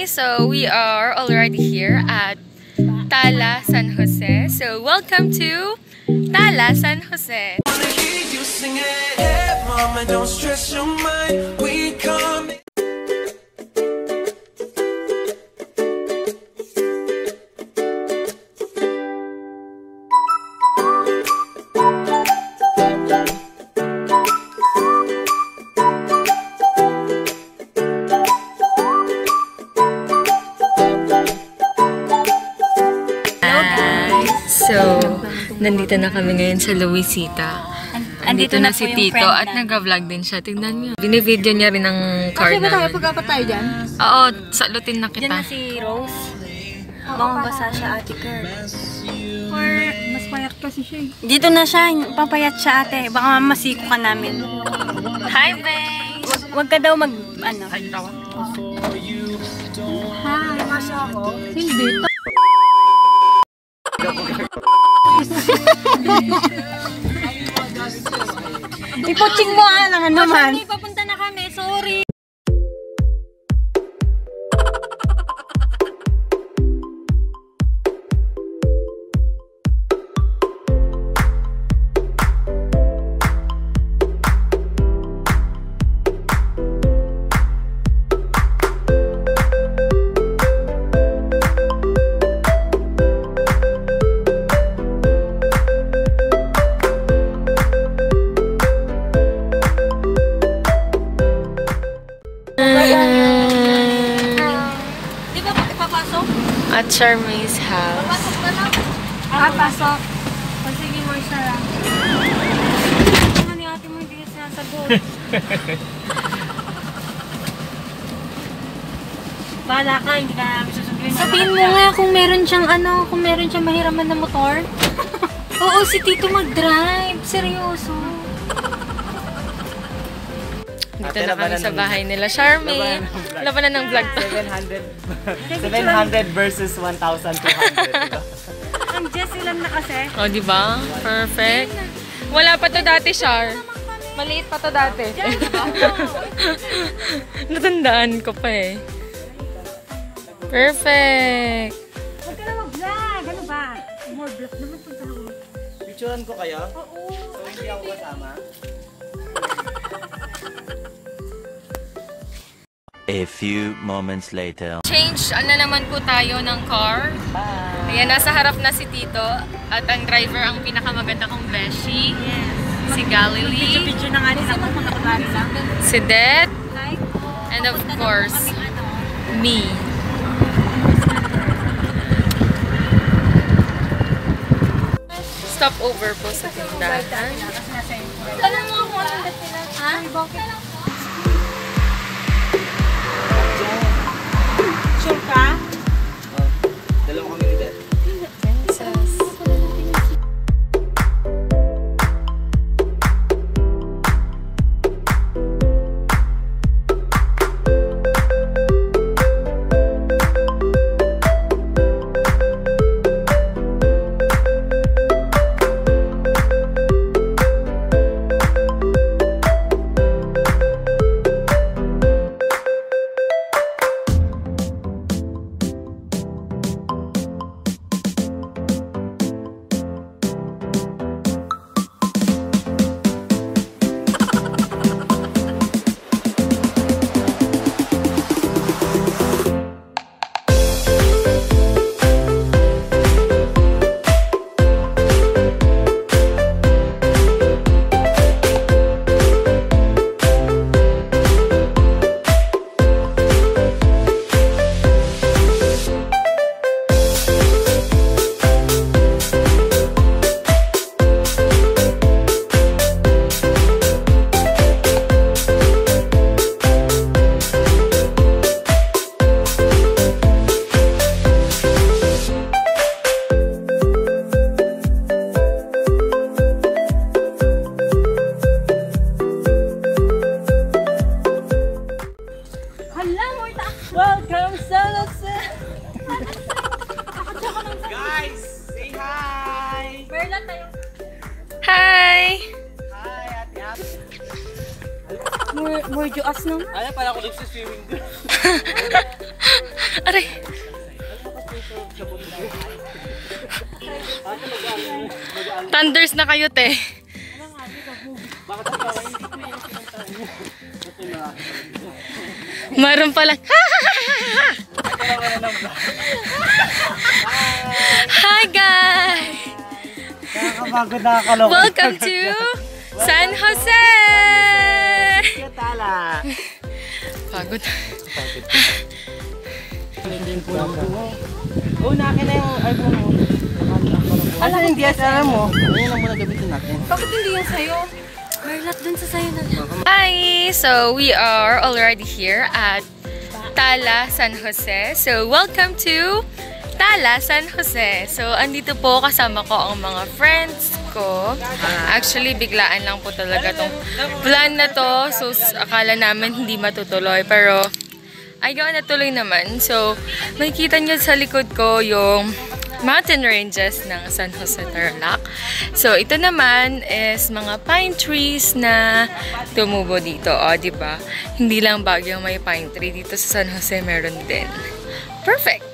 Hi! So we are already here at Tala, San Jose. So welcome to Tala, San Jose. So, nandito na kami ngayon sa Luisita. Andito na si Tito at nag-vlog din siya. Tingnan niyo. Binivideo niya rin ang card namin. Kasi ba pag-apat tayo dyan? Oo, salutin na kita. Dyan na si Rose. Baka basa siya, Ate Kurt. Or mas payat kasi siya eh. Dito na siya. Papayat siya, ate. Baka masiko ka namin. Hi, babe! Huwag ka daw mag... ano? Hi, tawa. Hi, masya ako. Hindi. Ipoching mo lang naman. Papunta na kami, sorry. At Charmaine's house. Pasok na lang. Pasok. Sige mo isa lang. Ano ni ate mo hindi ka sinasagot? Bala ka, hindi ka namin susunduin. Sabihin mo nga kung meron siyang ano, kung meron siyang mahiraman na motor. Oo, si Tito mag-drive. Seryoso. Dito na kami sa bahay nila. Charmaine, labanan ng vlog to. 700 versus 1,200. Ang Jess lang na kasi. O, diba? Perfect. Wala pa to dati, Char. Maliit pa to dati. Natandaan ko pa eh. Perfect. Huwag ka na mag-vlog. Ano ba? More vlog naman pag dalawa. Picturean ko kayo? Oo. So hindi ako kasama? A few moments later. Change, ano naman po tayo ng car. Ayan, nasa harap na si Tito. At ang driver, ang pinakamaganda kong beshi. Yes. Si Galilee. Picture na nga din ako kung nakatari lang. Si Det. And of course, me. Stop over po sa tindahan. Tanong mo ako ang sila. Ha? Bakit? Sure ka? Dalawang kami ulit. Princess. Welcome sa Lutse! Guys, say hi! Perla tayo. Hi! Hi, Ate Ate. More juas naman. Ano pala ako dito sa swimming pool? Aray! Thunders na kayo, te. Meron pala. Hi, guys! Nakakapagod, nakakaloka. Welcome to San Jose! Tala. Pagod. Oo, nakin na yung iPhone mo. Ano yung DSLR mo? Ayun na muna gamitin natin. Bakit hindi yan sa'yo? Marlat dun sa sa'yo na. Hi! So, we are already here at Tala, San Jose. So, welcome to Tala, San Jose. So, andito po kasama ko ang mga friends ko. Actually, biglaan lang po talaga tong plan na to. So, akala namin hindi matutuloy. Pero, ayaw na tuloy naman. So, makikita nyo sa likod ko yung mountain ranges ng San Jose, Tarlac. So, ito naman is mga pine trees na tumubo dito. O, diba? Hindi lang Baguio may pine tree. Dito sa San Jose, meron din. Perfect!